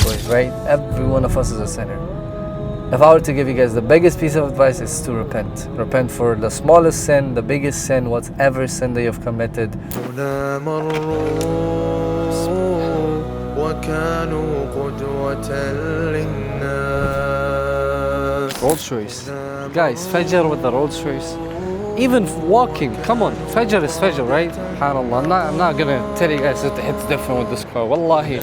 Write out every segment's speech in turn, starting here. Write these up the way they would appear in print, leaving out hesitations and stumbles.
boys, right? Every one of us is a sinner. If I were to give you guys the biggest piece of advice, is to repent. Repent for the smallest sin, the biggest sin, whatever sin that you've committed. Rolls Royce. Guys, Fajr with the Rolls Royce. Even walking, come on, Fajr is Fajr, right? SubhanAllah, I'm not gonna tell you guys that it's different with this car, wallahi.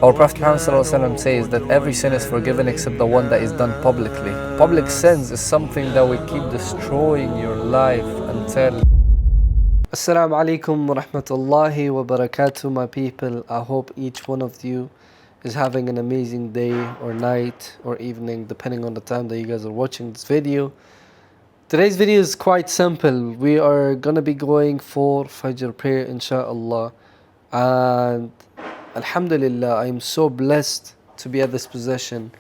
Our Prophet Muhammad says that every sin is forgiven except the one that is done publicly. Public sins is something that will keep destroying your life until... Assalamu alaikum wa rahmatullahi wa barakatuh, my people. I hope each one of you is having an amazing day or night or evening, depending on the time that you guys are watching this video. Today's video is quite simple. We are gonna be going for Fajr prayer, inshallah. And alhamdulillah, I am so blessed to be at this position,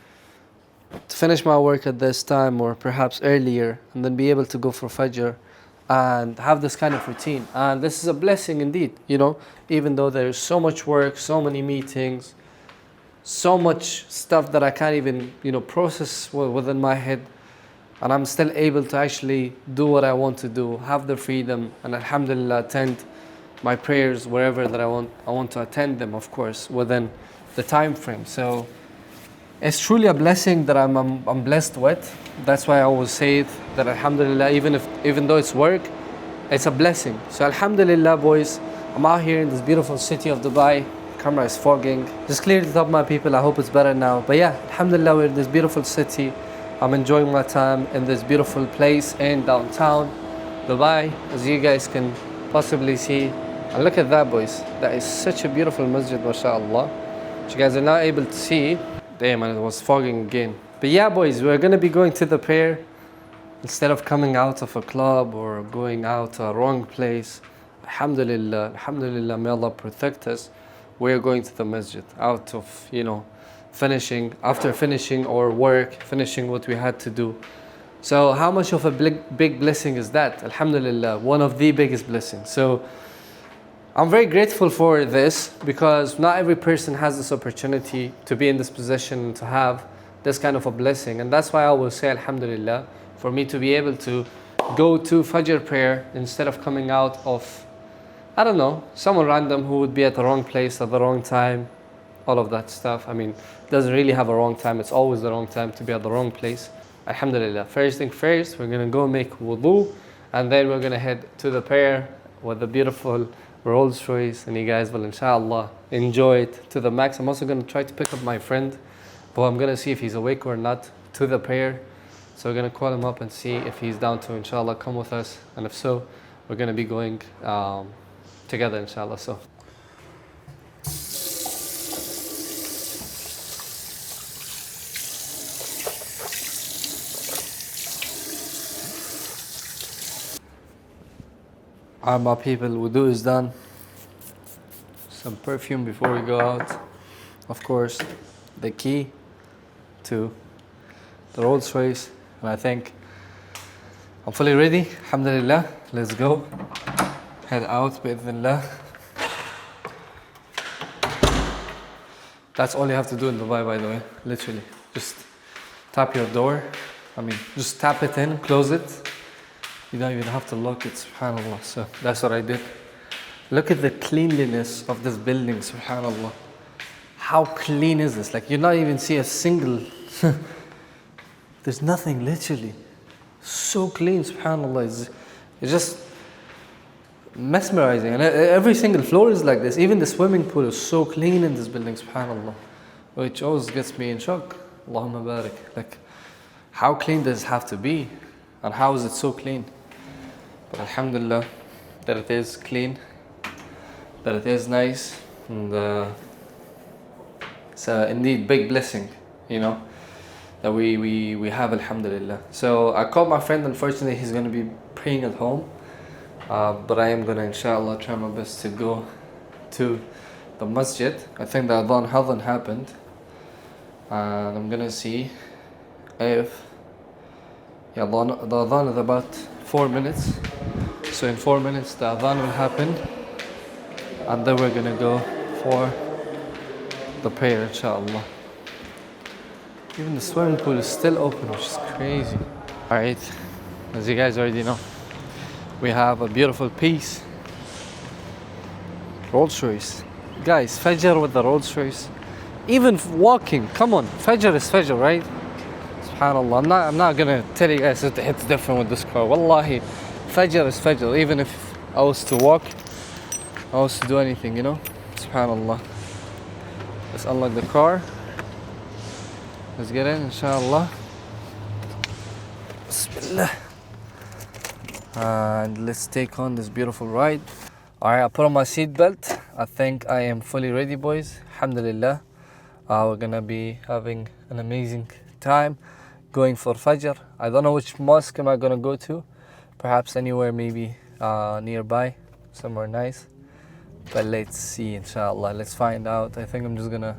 to finish my work at this time or perhaps earlier, and then be able to go for Fajr and have this kind of routine. And this is a blessing indeed, you know, even though there's so much work, so many meetings, so much stuff that I can't even, process within my head, and I'm still able to actually do what I want to do, have the freedom, and alhamdulillah attend my prayers wherever that I want to attend them, of course, within the time frame. So it's truly a blessing that I'm blessed with. That's why I always say it, that alhamdulillah, even though it's work, it's a blessing. So alhamdulillah, boys, I'm out here in this beautiful city of Dubai. Camera is fogging. Just cleared it up, my people. I hope it's better now. But yeah, alhamdulillah, we're in this beautiful city. I'm enjoying my time in this beautiful place in downtown Dubai, as you guys can possibly see. And look at that, boys. That is such a beautiful masjid, mashallah. Which you guys are not able to see. Damn, and it was fogging again. But yeah, boys, we're going to be going to the prayer. Instead of coming out of a club or going out to a wrong place, alhamdulillah, may Allah protect us. We're going to the masjid out of, after finishing our work, finishing what we had to do. So how much of a big blessing is that? Alhamdulillah, one of the biggest blessings. So I'm very grateful for this, because not every person has this opportunity to be in this position, to have this kind of a blessing. And that's why I will say alhamdulillah, for me to be able to go to Fajr prayer instead of coming out of, I don't know, someone random who would be at the wrong place at the wrong time, all of that stuff. I mean, it doesn't really have a wrong time. It's always the wrong time to be at the wrong place. Alhamdulillah. First thing first, we're going to go make wudu, and then we're going to head to the prayer with the beautiful Rolls Royce, and you guys will, inshallah, enjoy it to the max. I'm also going to try to pick up my friend, but I'm going to see if he's awake or not to the prayer. So we're going to call him up and see if he's down to, inshallah, come with us. And if so, we're going to be going together, inshallah. So alright, my people, wudu is done. Some perfume before we go out. Of course, the key to the Rolls Royce, and I think I'm fully ready. Alhamdulillah, let's go. Head out, bi'idhnillah. That's all you have to do in Dubai, by the way, literally. Just tap your door. Just tap it in, close it. You don't even have to lock it, subhanAllah. So that's what I did. Look at the cleanliness of this building, subhanAllah. How clean is this? Like, you not even see a single... There's nothing, literally. So clean, subhanAllah. It's just mesmerizing. And every single floor is like this. Even the swimming pool is so clean in this building, subhanAllah. Which always gets me in shock. Allahumma barik. Like, how clean does it have to be? And how is it so clean? But alhamdulillah, that it is clean, that it is nice, and it's indeed big blessing, that we have, alhamdulillah. So I called my friend. Unfortunately, he's going to be praying at home, but I am going to, inshallah, try my best to go to the masjid. I think the adhan hasn't happened, and I'm going to see if the adhan is about 4 minutes. So in 4 minutes the adhan will happen, and then we're gonna go for the prayer, inshallah. Even the swimming pool is still open, which is crazy. Alright, as you guys already know, we have a beautiful piece. Rolls Royce. Guys, Fajr with the Rolls Royce. Even walking, come on, Fajr is Fajr, right? SubhanAllah, I'm not gonna tell you guys that it's different with this car. Wallahi, Fajr is Fajr. Even if I was to walk, I was to do anything, you know? SubhanAllah. Let's unlock the car. Let's get in, inshallah. Bismillah. And let's take on this beautiful ride. Alright, I put on my seatbelt. I think I am fully ready, boys. Alhamdulillah. We're gonna be having an amazing time going for Fajr. I don't know which mosque am I gonna go to. Perhaps anywhere maybe nearby, somewhere nice. But let's see, inshallah. Let's find out. I think I'm just gonna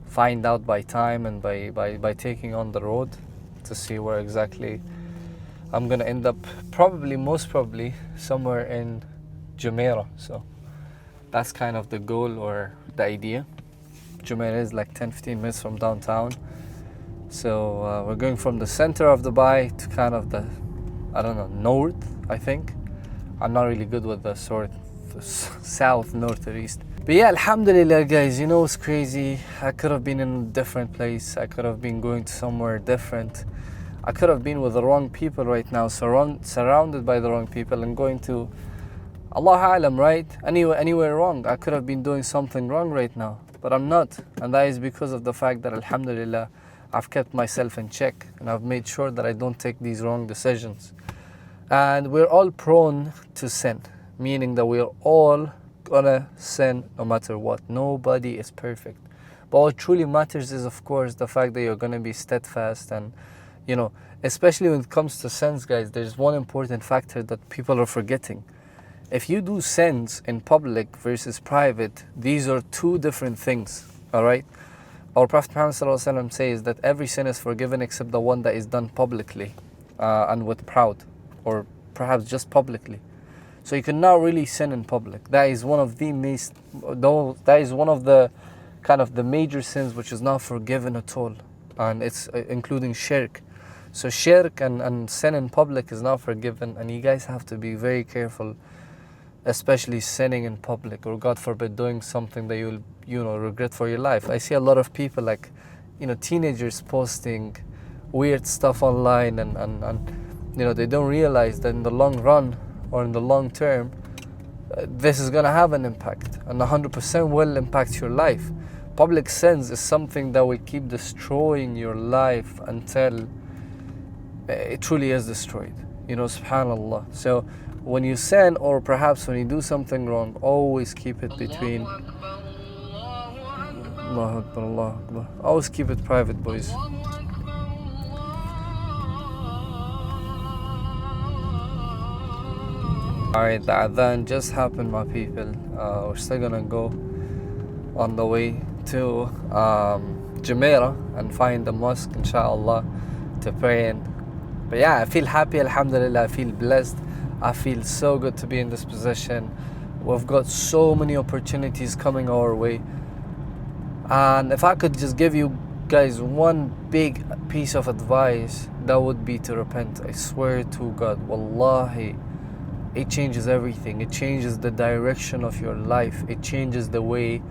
find out by time and by taking on the road to see where exactly I'm gonna end up. Most probably somewhere in Jumeirah. So that's kind of the goal or the idea. Jumeirah is like 10-15 minutes from downtown. So we're going from the center of Dubai to kind of the, I don't know, north, I think. I'm not really good with the sort of south, north, or east. But yeah, alhamdulillah, guys, you know what's crazy? I could have been in a different place. I could have been going to somewhere different. I could have been with the wrong people right now, surrounded by the wrong people and going to Allah Alam, right? Anywhere wrong. I could have been doing something wrong right now, but I'm not. And that is because of the fact that, alhamdulillah, I've kept myself in check and I've made sure that I don't take these wrong decisions. And we're all prone to sin, meaning that we're all gonna sin no matter what. Nobody is perfect. But what truly matters is, of course, the fact that you're gonna be steadfast. And, you know, especially when it comes to sins, guys, there's one important factor that people are forgetting. If you do sins in public versus private, these are two different things, all right? Our Prophet Muhammad ﷺ says that every sin is forgiven except the one that is done publicly and with proud, or perhaps just publicly. So you cannot really sin in public. That is one of the kind of the major sins which is not forgiven at all, and it's including shirk. So shirk and sin in public is not forgiven, and you guys have to be very careful, especially sinning in public, or God forbid doing something that you'll regret for your life. I see a lot of people, like, teenagers posting weird stuff online, and they don't realize that in the long run or in the long term, this is gonna have an impact, and 100% will impact your life. Public sins is something that will keep destroying your life until it truly is destroyed. Subhanallah. So when you sin, or perhaps when you do something wrong, always keep it between Allahu Akbar, Allahu Akbar. Always keep it private, boys. Alright, the adhan just happened, my people. We're still gonna go on the way to Jumeirah and find the mosque, inshallah, to pray in. But yeah, I feel happy, alhamdulillah. I feel blessed. I feel so good to be in this position. We've got so many opportunities coming our way. And if I could just give you guys one big piece of advice, that would be to repent. I swear to God, wallahi, it changes everything. It changes the direction of your life. It changes the way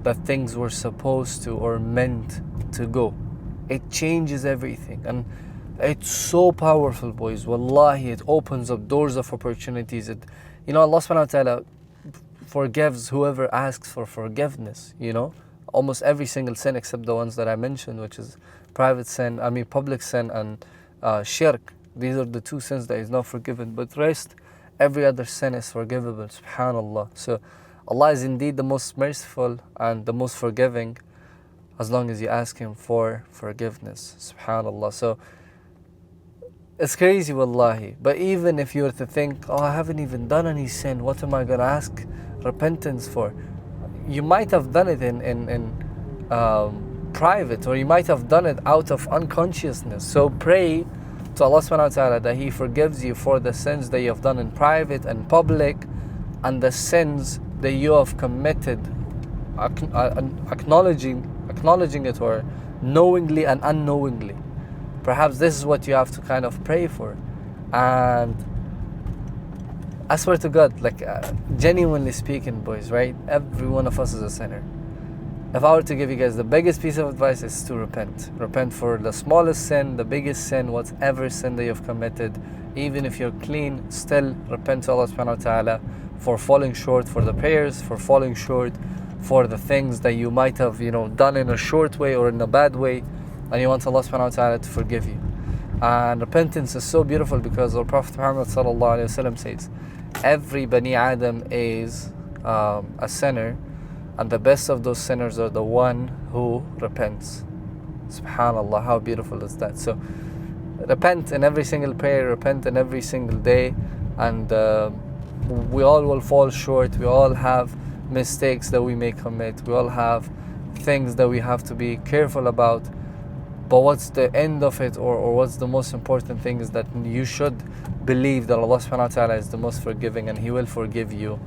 that things were supposed to or meant to go. It changes everything. And it's so powerful, boys. Wallahi, it opens up doors of opportunities. Allah subhanahu wa ta'ala forgives whoever asks for forgiveness, Almost every single sin except the ones that I mentioned, which is public sin and shirk. These are the two sins that is not forgiven. But rest, every other sin is forgivable, subhanallah. So Allah is indeed the most merciful and the most forgiving, as long as you ask Him for forgiveness, subhanallah. So it's crazy, wallahi. But even if you were to think, I haven't even done any sin, what am I going to ask repentance for? You might have done it in private, or you might have done it out of unconsciousness. So pray to Allah subhanahu wa ta'ala that He forgives you for the sins that you have done in private and public, and the sins that you have committed acknowledging it, or knowingly and unknowingly. Perhaps this is what you have to kind of pray for. And I swear to God, like genuinely speaking, boys, right? Every one of us is a sinner. If I were to give you guys the biggest piece of advice, is to repent. Repent for the smallest sin, the biggest sin, whatever sin that you've committed. Even if you're clean, still repent to Allah subhanahu wa ta'ala for falling short, for the prayers, for falling short, for the things that you might have, done in a short way or in a bad way, and you want Allah subhanahu wa ta'ala to forgive you. And repentance is so beautiful because our Prophet Muhammad sallallahu alaihi wasallam says, every Bani Adam is a sinner, and the best of those sinners are the one who repents. Subhanallah, how beautiful is that? So repent in every single prayer, repent in every single day, and we all will fall short. We all have mistakes that we may commit. We all have things that we have to be careful about. But what's the end of it, or what's the most important thing, is that you should believe that Allah subhanahu wa ta'ala is the most forgiving, and He will forgive you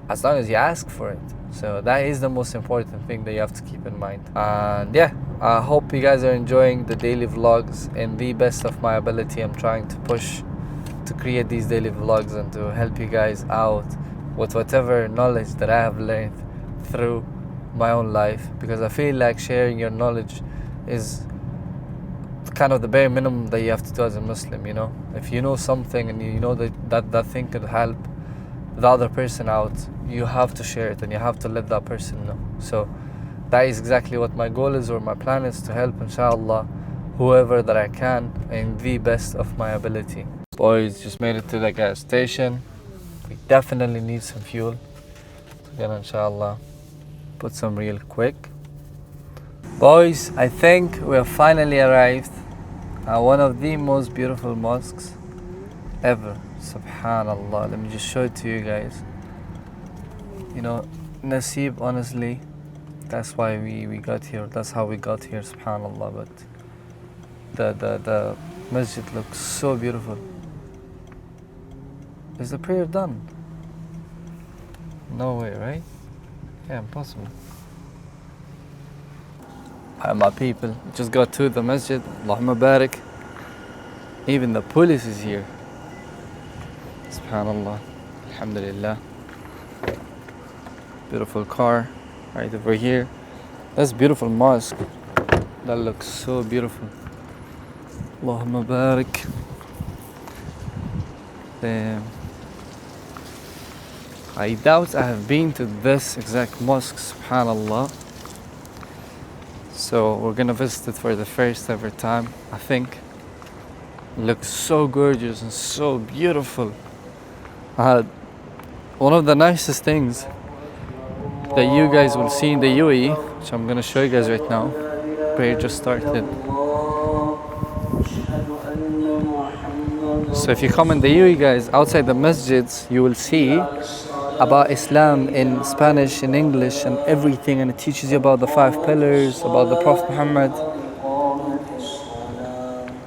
as long as you ask for it. So that is the most important thing that you have to keep in mind. And yeah, I hope you guys are enjoying the daily vlogs. In the best of my ability, I'm trying to push to create these daily vlogs and to help you guys out with whatever knowledge that I have learned through my own life, because I feel like sharing your knowledge is kind of the bare minimum that you have to do as a Muslim. If you know something and you know that thing could help the other person out, you have to share it and you have to let that person know. So that is exactly what my goal is, or my plan is, to help, inshallah, whoever that I can in the best of my ability. Boys, just made it to the gas station. We definitely need some fuel. So again, inshallah, put some real quick. Boys, I think we have finally arrived at one of the most beautiful mosques ever. Subhanallah, let me just show it to you guys. Naseeb, honestly, that's why we got here. That's how we got here, subhanallah. But the masjid looks so beautiful. Is the prayer done? No way, right? Yeah, impossible. Hi, my people, just got to the masjid. Allahumma barik. Even the police is here. Subhanallah, alhamdulillah. Beautiful car right over here. That's beautiful mosque. That looks so beautiful. Allahumma barik. Damn. I doubt I have been to this exact mosque, subhanallah. So we're gonna visit it for the first ever time, I think. It looks so gorgeous and so beautiful. One of the nicest things that you guys will see in the UAE, which I'm gonna show you guys right now. Prayer just started. So if you come in the UAE, guys, outside the masjids, you will see about Islam in Spanish, in English, and everything, and it teaches you about the 5 pillars, about the Prophet Muhammad.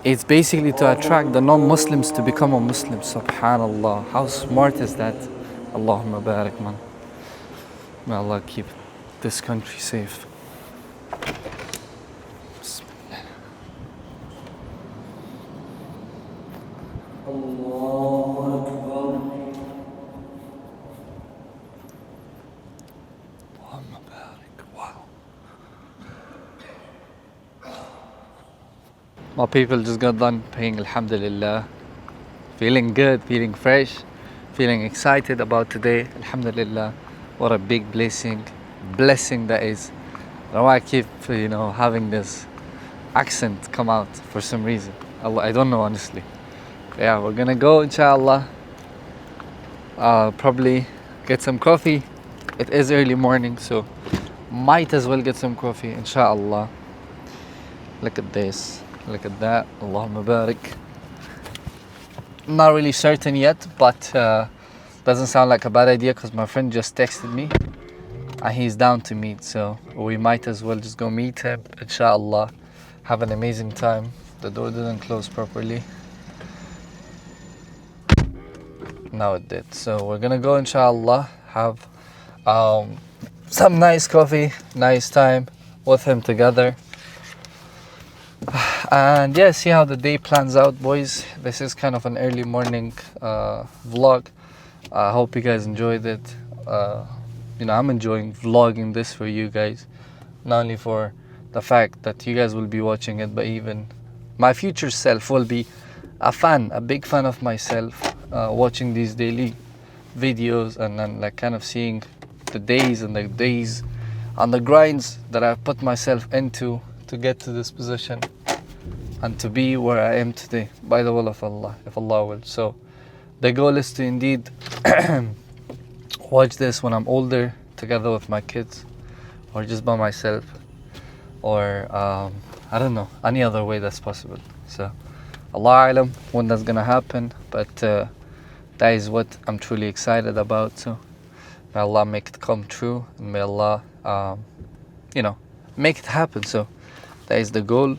It's basically to attract the non-Muslims to become a Muslim. Subhanallah, how smart is that? Allahumma barik, man. May Allah keep this country safe. Bismillah. Allahumma barik. Wow. My people just got done praying, alhamdulillah. Feeling good, feeling fresh, feeling excited about today, alhamdulillah. What a big blessing that is. I don't know why I keep, having this accent come out for some reason. I don't know, honestly. But yeah, we're gonna go, inshallah. Probably get some coffee. It is early morning, so might as well get some coffee, inshallah. Look at this, look at that. Allahumma barik. Not really certain yet, but doesn't sound like a bad idea, because my friend just texted me and he's down to meet, so we might as well just go meet him, inshallah. Have an amazing time. The door didn't close properly. Now it did. So we're gonna go, inshallah, have some nice coffee, nice time with him together. And yeah, see how the day plans out, boys. This is kind of an early morning vlog. I hope you guys enjoyed it. I'm enjoying vlogging this for you guys, not only for the fact that you guys will be watching it, but even my future self will be a big fan of myself, watching these daily videos and then like kind of seeing the days and the days and the grinds that I've put myself into to get to this position and to be where I am today by the will of Allah, if Allah will. So the goal is to indeed watch this when I'm older together with my kids, or just by myself, or I don't know, any other way that's possible. So Allah alam when that's gonna happen, but that is what I'm truly excited about. So may Allah make it come true, and may Allah make it happen. So that is the goal.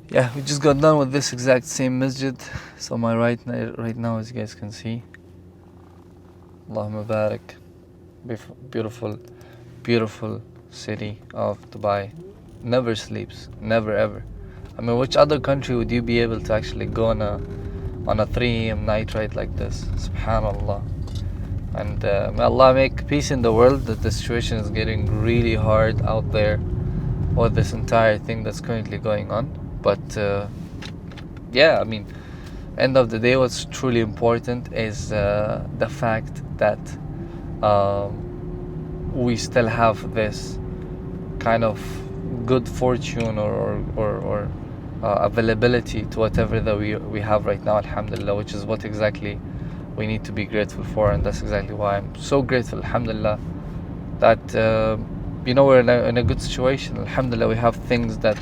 Yeah, we just got done with this exact same masjid. So my right now, as you guys can see, Allahumma barak, beautiful, beautiful city of Dubai. Never sleeps, never ever. I mean, which other country would you be able to actually go on a 3 a.m. night ride like this? Subhanallah. And may Allah make peace in the world, that the situation is getting really hard out there with this entire thing that's currently going on. But yeah, I mean, end of the day, what's truly important is the fact that we still have this kind of good fortune or availability to whatever that we have right now, alhamdulillah, which is what exactly we need to be grateful for. And that's exactly why I'm so grateful, alhamdulillah, that we're in a good situation. Alhamdulillah, we have things that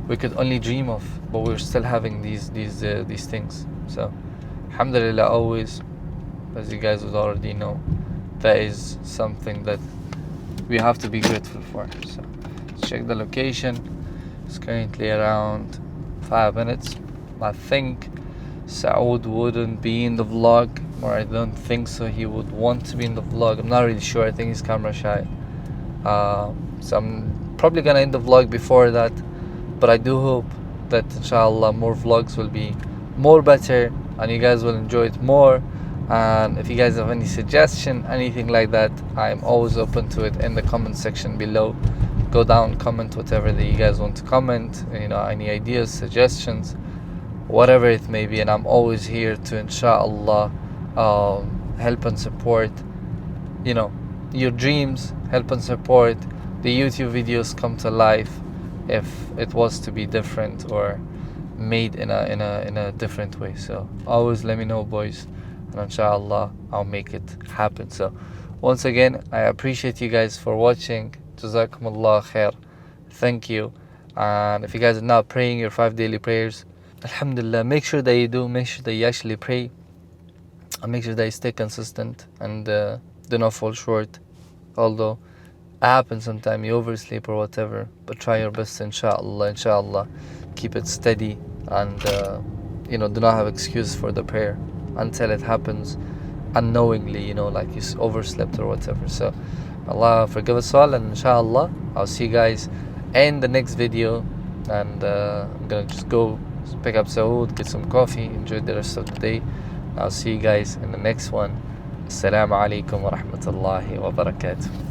we could only dream of, but we're still having these things. So alhamdulillah, always, as you guys would already know, that is something that we have to be grateful for. So let's check the location. It's currently around 5 minutes. I think Saud wouldn't be in the vlog, or I don't think so he would want to be in the vlog. I'm not really sure. I think he's camera shy. So I'm probably gonna end the vlog before that, but I do hope that inshallah more vlogs will be more better and you guys will enjoy it more. And if you guys have any suggestion, anything like that, I'm always open to it in the comment section below. Go down, comment whatever that you guys want to comment, any ideas, suggestions, whatever it may be, and I'm always here to inshallah help and support your dreams, help and support the YouTube videos come to life if it was to be different or made in a different way. So always let me know, boys, and inshallah I'll make it happen. So once again, I appreciate you guys for watching. Jazakumullah khair. Thank you. And if you guys are not praying your 5 daily prayers, alhamdulillah, make sure that you do. Make sure that you actually pray, and make sure that you stay consistent and do not fall short. Although it happens sometimes, you oversleep or whatever, but try your best, inshallah, keep it steady, and do not have excuse for the prayer until it happens unknowingly, like you overslept or whatever. So Allah forgive us all, and inshallah I'll see you guys in the next video. And I'm gonna just go pick up Saud, get some coffee, enjoy the rest of the day. I'll see you guys in the next one. Assalamu alaikum wa rahmatullahi wa barakatuh.